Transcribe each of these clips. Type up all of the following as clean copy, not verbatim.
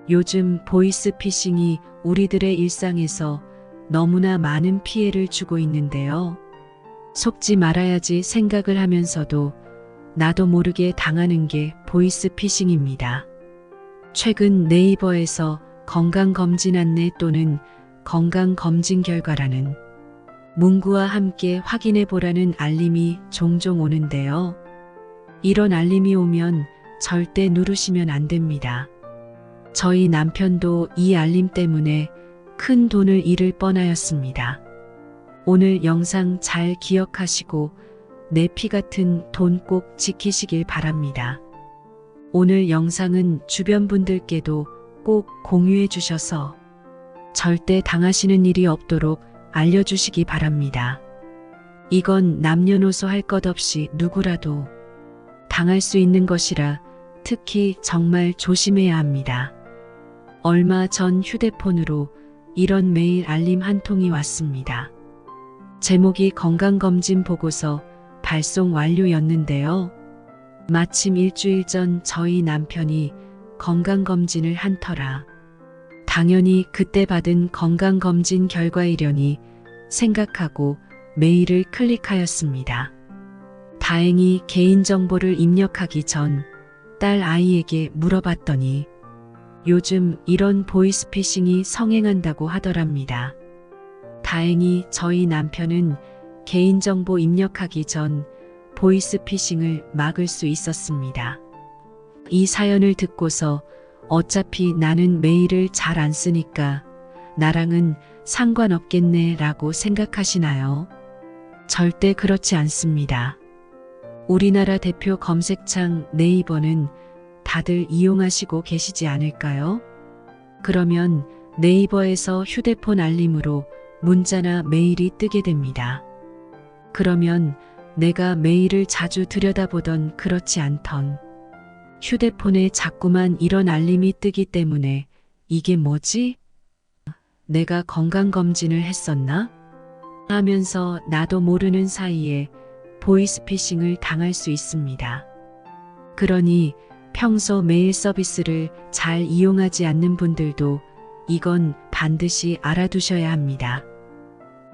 요즘 보이스피싱이 우리들의 일상에서 너무나 많은 피해를 주고 있는데요. 속지 말아야지 생각을 하면서도 나도 모르게 당하는 게 보이스피싱입니다. 최근 네이버에서 건강검진 안내 또는 건강검진 결과라는 문구와 함께 확인해 보라는 알림이 종종 오는데요. 이런 알림이 오면 절대 누르시면 안 됩니다. 저희 남편도 이 알림 때문에 큰 돈을 잃을 뻔하였습니다. 오늘 영상 잘 기억하시고 내 피 같은 돈 꼭 지키시길 바랍니다. 오늘 영상은 주변 분들께도 꼭 공유해 주셔서 절대 당하시는 일이 없도록 알려주시기 바랍니다. 이건 남녀노소 할 것 없이 누구라도 당할 수 있는 것이라 특히 정말 조심해야 합니다. 얼마 전 휴대폰으로 이런 메일 알림 한 통이 왔습니다. 제목이 건강검진 보고서 발송 완료였는데요. 마침 일주일 전 저희 남편이 건강검진을 한 터라 당연히 그때 받은 건강검진 결과이려니 생각하고 메일을 클릭하였습니다. 다행히 개인정보를 입력하기 전 딸 아이에게 물어봤더니 요즘 이런 보이스피싱이 성행한다고 하더랍니다. 다행히 저희 남편은 개인정보 입력하기 전 보이스피싱을 막을 수 있었습니다. 이 사연을 듣고서 어차피 나는 메일을 잘 안 쓰니까 나랑은 상관없겠네 라고 생각하시나요? 절대 그렇지 않습니다. 우리나라 대표 검색창 네이버는 다들 이용하시고 계시지 않을까요? 그러면 네이버에서 휴대폰 알림으로 문자나 메일이 뜨게 됩니다. 그러면 내가 메일을 자주 들여다보던 그렇지 않던 휴대폰에 자꾸만 이런 알림이 뜨기 때문에 이게 뭐지? 내가 건강검진을 했었나? 하면서 나도 모르는 사이에 보이스피싱을 당할 수 있습니다. 그러니 평소 메일 서비스를 잘 이용하지 않는 분들도 이건 반드시 알아두셔야 합니다.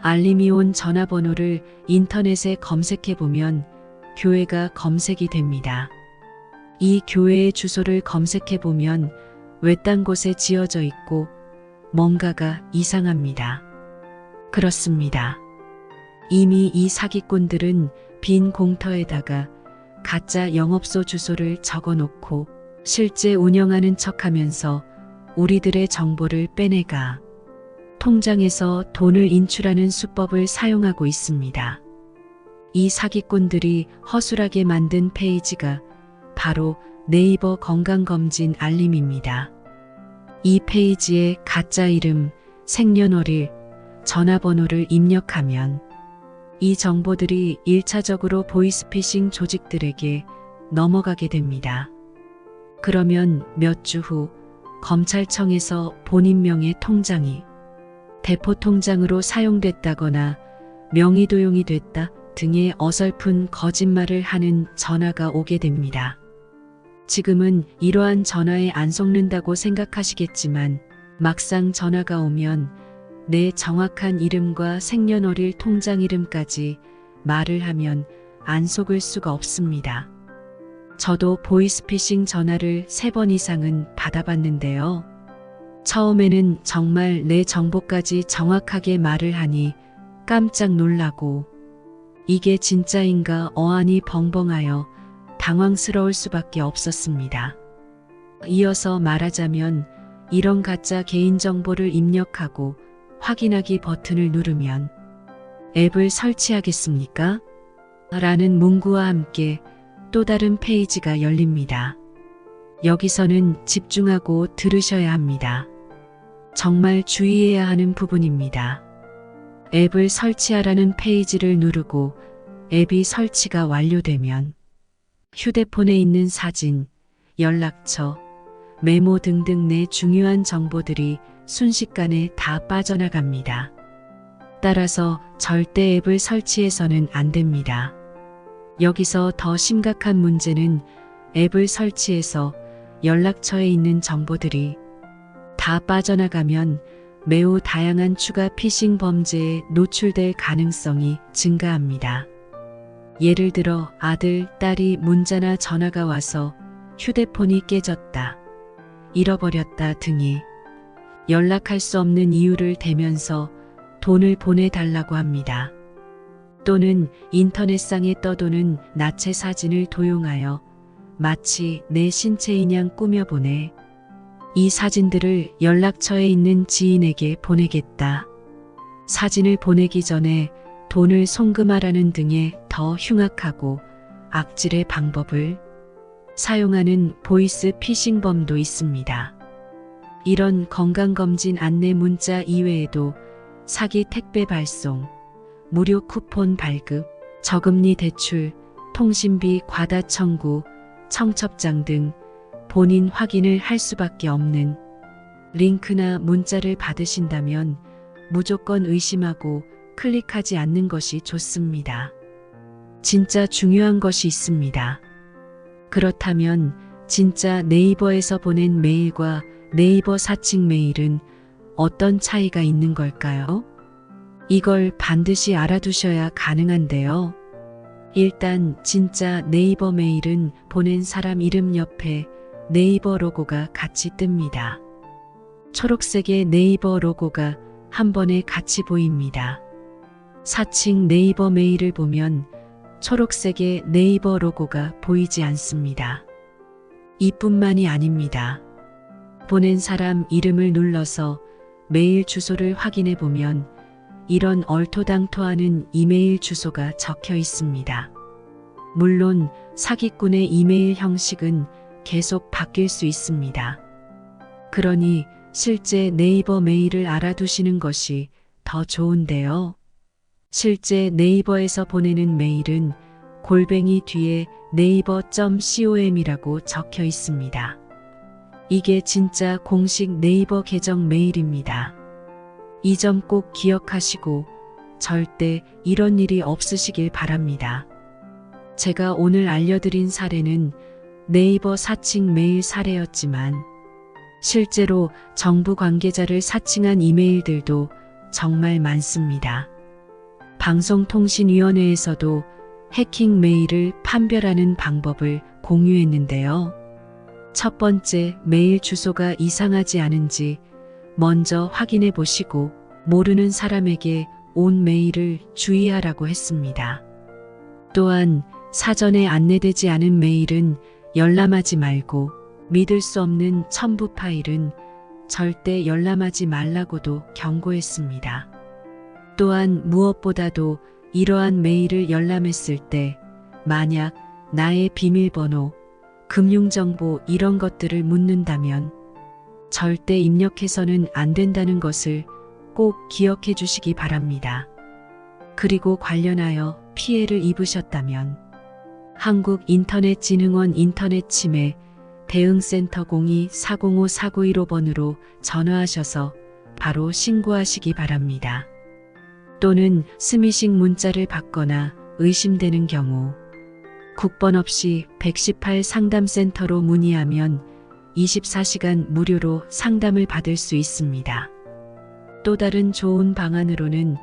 알림이 온 전화번호를 인터넷에 검색해보면 교회가 검색이 됩니다. 이 교회의 주소를 검색해보면 외딴 곳에 지어져 있고 뭔가가 이상합니다. 그렇습니다. 이미 이 사기꾼들은 빈 공터에다가 가짜 영업소 주소를 적어놓고 실제 운영하는 척하면서 우리들의 정보를 빼내가 통장에서 돈을 인출하는 수법을 사용하고 있습니다. 이 사기꾼들이 허술하게 만든 페이지가 바로 네이버 건강검진 알림입니다. 이 페이지에 가짜 이름, 생년월일, 전화번호를 입력하면 이 정보들이 1차적으로 보이스피싱 조직들에게 넘어가게 됩니다. 그러면 몇 주 후 검찰청에서 본인명의 통장이 대포통장으로 사용됐다거나 명의도용이 됐다 등의 어설픈 거짓말을 하는 전화가 오게 됩니다. 지금은 이러한 전화에 안 속는다고 생각하시겠지만 막상 전화가 오면 내 정확한 이름과 생년월일 통장 이름까지 말을 하면 안 속을 수가 없습니다. 저도 보이스피싱 전화를 3번 이상은 받아봤는데요. 처음에는 정말 내 정보까지 정확하게 말을 하니 깜짝 놀라고 이게 진짜인가 어안이 벙벙하여 당황스러울 수밖에 없었습니다. 이어서 말하자면 이런 가짜 개인정보를 입력하고 확인하기 버튼을 누르면 앱을 설치하겠습니까? 라는 문구와 함께 또 다른 페이지가 열립니다. 여기서는 집중하고 들으셔야 합니다. 정말 주의해야 하는 부분입니다. 앱을 설치하라는 페이지를 누르고 앱이 설치가 완료되면 휴대폰에 있는 사진, 연락처, 메모 등등 내 중요한 정보들이 순식간에 다 빠져나갑니다. 따라서 절대 앱을 설치해서는 안 됩니다. 여기서 더 심각한 문제는 앱을 설치해서 연락처에 있는 정보들이 다 빠져나가면 매우 다양한 추가 피싱 범죄에 노출될 가능성이 증가합니다. 예를 들어 아들, 딸이 문자나 전화가 와서 휴대폰이 깨졌다, 잃어버렸다 등이 연락할 수 없는 이유를 대면서 돈을 보내달라고 합니다. 또는 인터넷상에 떠도는 나체 사진을 도용하여 마치 내 신체인 양 꾸며보내 이 사진들을 연락처에 있는 지인에게 보내겠다, 사진을 보내기 전에 돈을 송금하라는 등의 더 흉악하고 악질의 방법을 사용하는 보이스 피싱범도 있습니다. 이런 건강검진 안내 문자 이외에도 사기 택배 발송, 무료 쿠폰 발급, 저금리 대출, 통신비 과다 청구, 청첩장 등 본인 확인을 할 수밖에 없는 링크나 문자를 받으신다면 무조건 의심하고 클릭하지 않는 것이 좋습니다. 진짜 중요한 것이 있습니다. 그렇다면 진짜 네이버에서 보낸 메일과 네이버 사칭 메일은 어떤 차이가 있는 걸까요? 이걸 반드시 알아두셔야 가능한데요. 일단 진짜 네이버 메일은 보낸 사람 이름 옆에 네이버 로고가 같이 뜹니다. 초록색의 네이버 로고가 한 번에 같이 보입니다. 사칭 네이버 메일을 보면 초록색의 네이버 로고가 보이지 않습니다. 이뿐만이 아닙니다. 보낸 사람 이름을 눌러서 메일 주소를 확인해 보면 이런 얼토당토하는 이메일 주소가 적혀 있습니다. 물론 사기꾼의 이메일 형식은 계속 바뀔 수 있습니다. 그러니 실제 네이버 메일을 알아두시는 것이 더 좋은데요. 실제 네이버에서 보내는 메일은 골뱅이 뒤에 네이버.com이라고 적혀 있습니다. 이게 진짜 공식 네이버 계정 메일입니다. 이 점 꼭 기억하시고 절대 이런 일이 없으시길 바랍니다. 제가 오늘 알려드린 사례는 네이버 사칭 메일 사례였지만 실제로 정부 관계자를 사칭한 이메일들도 정말 많습니다. 방송통신위원회에서도 해킹 메일을 판별하는 방법을 공유했는데요. 첫 번째, 메일 주소가 이상하지 않은지 먼저 확인해 보시고 모르는 사람에게 온 메일을 주의하라고 했습니다. 또한 사전에 안내되지 않은 메일은 열람하지 말고 믿을 수 없는 첨부 파일은 절대 열람하지 말라고도 경고했습니다. 또한 무엇보다도 이러한 메일을 열람했을 때 만약 나의 비밀번호, 금융정보 이런 것들을 묻는다면 절대 입력해서는 안 된다는 것을 꼭 기억해 주시기 바랍니다. 그리고 관련하여 피해를 입으셨다면 한국인터넷진흥원 인터넷침해 대응센터 02-405-4915번으로 전화하셔서 바로 신고하시기 바랍니다. 또는 스미싱 문자를 받거나 의심되는 경우 국번 없이 118 상담센터로 문의하면 24시간 무료로 상담을 받을 수 있습니다. 또 다른 좋은 방안으로는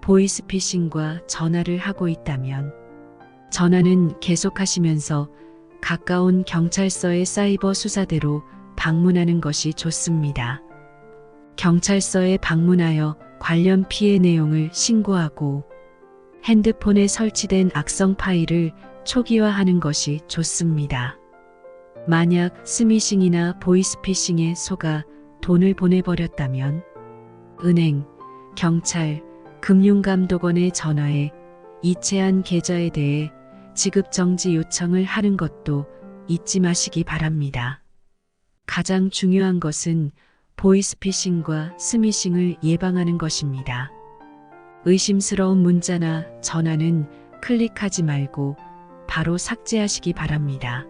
보이스피싱과 전화를 하고 있다면 전화는 계속하시면서 가까운 경찰서의 사이버 수사대로 방문하는 것이 좋습니다. 경찰서에 방문하여 관련 피해 내용을 신고하고 핸드폰에 설치된 악성 파일을 초기화하는 것이 좋습니다. 만약 스미싱이나 보이스피싱에 속아 돈을 보내버렸다면 은행, 경찰, 금융감독원에 전화해 이체한 계좌에 대해 지급 정지 요청을 하는 것도 잊지 마시기 바랍니다. 가장 중요한 것은 보이스피싱과 스미싱을 예방하는 것입니다. 의심스러운 문자나 전화는 클릭하지 말고 바로 삭제하시기 바랍니다.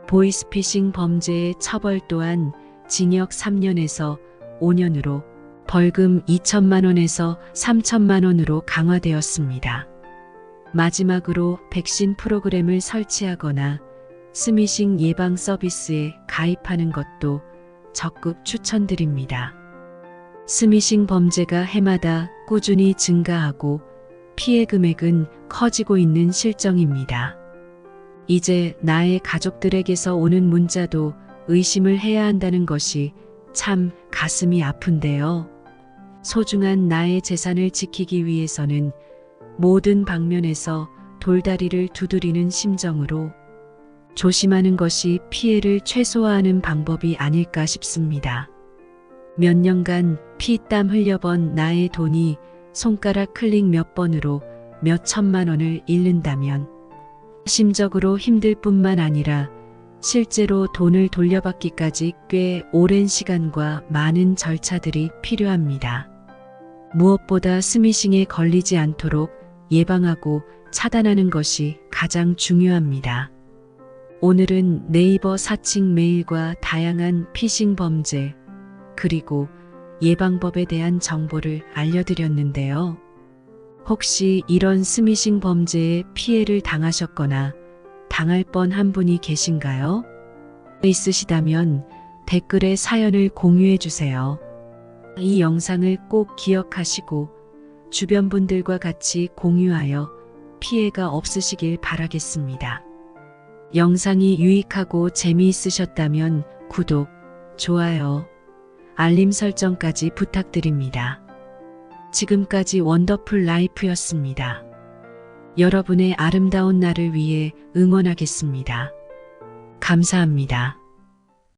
보이스피싱 범죄의 처벌 또한 징역 3년에서 5년으로 벌금 2천만 원에서 3천만 원으로 강화되었습니다. 마지막으로 백신 프로그램을 설치하거나 스미싱 예방 서비스에 가입하는 것도 적극 추천드립니다. 스미싱 범죄가 해마다 꾸준히 증가하고 피해 금액은 커지고 있는 실정입니다. 이제 나의 가족들에게서 오는 문자도 의심을 해야 한다는 것이 참 가슴이 아픈데요. 소중한 나의 재산을 지키기 위해서는 모든 방면에서 돌다리를 두드리는 심정으로 조심하는 것이 피해를 최소화하는 방법이 아닐까 싶습니다. 몇 년간 피땀 흘려번 나의 돈이 손가락 클릭 몇 번으로 몇 천만 원을 잃는다면 심적으로 힘들 뿐만 아니라 실제로 돈을 돌려받기까지 꽤 오랜 시간과 많은 절차들이 필요합니다. 무엇보다 스미싱에 걸리지 않도록 예방하고 차단하는 것이 가장 중요합니다. 오늘은 네이버 사칭 메일과 다양한 피싱 범죄, 그리고 예방법에 대한 정보를 알려드렸는데요. 혹시 이런 스미싱 범죄에 피해를 당하셨거나 당할 뻔한 분이 계신가요? 있으시다면 댓글에 사연을 공유해 주세요. 이 영상을 꼭 기억하시고 주변 분들과 같이 공유하여 피해가 없으시길 바라겠습니다. 영상이 유익하고 재미있으셨다면 구독, 좋아요, 알림 설정까지 부탁드립니다. 지금까지 원더풀 라이프였습니다. 여러분의 아름다운 날을 위해 응원하겠습니다. 감사합니다.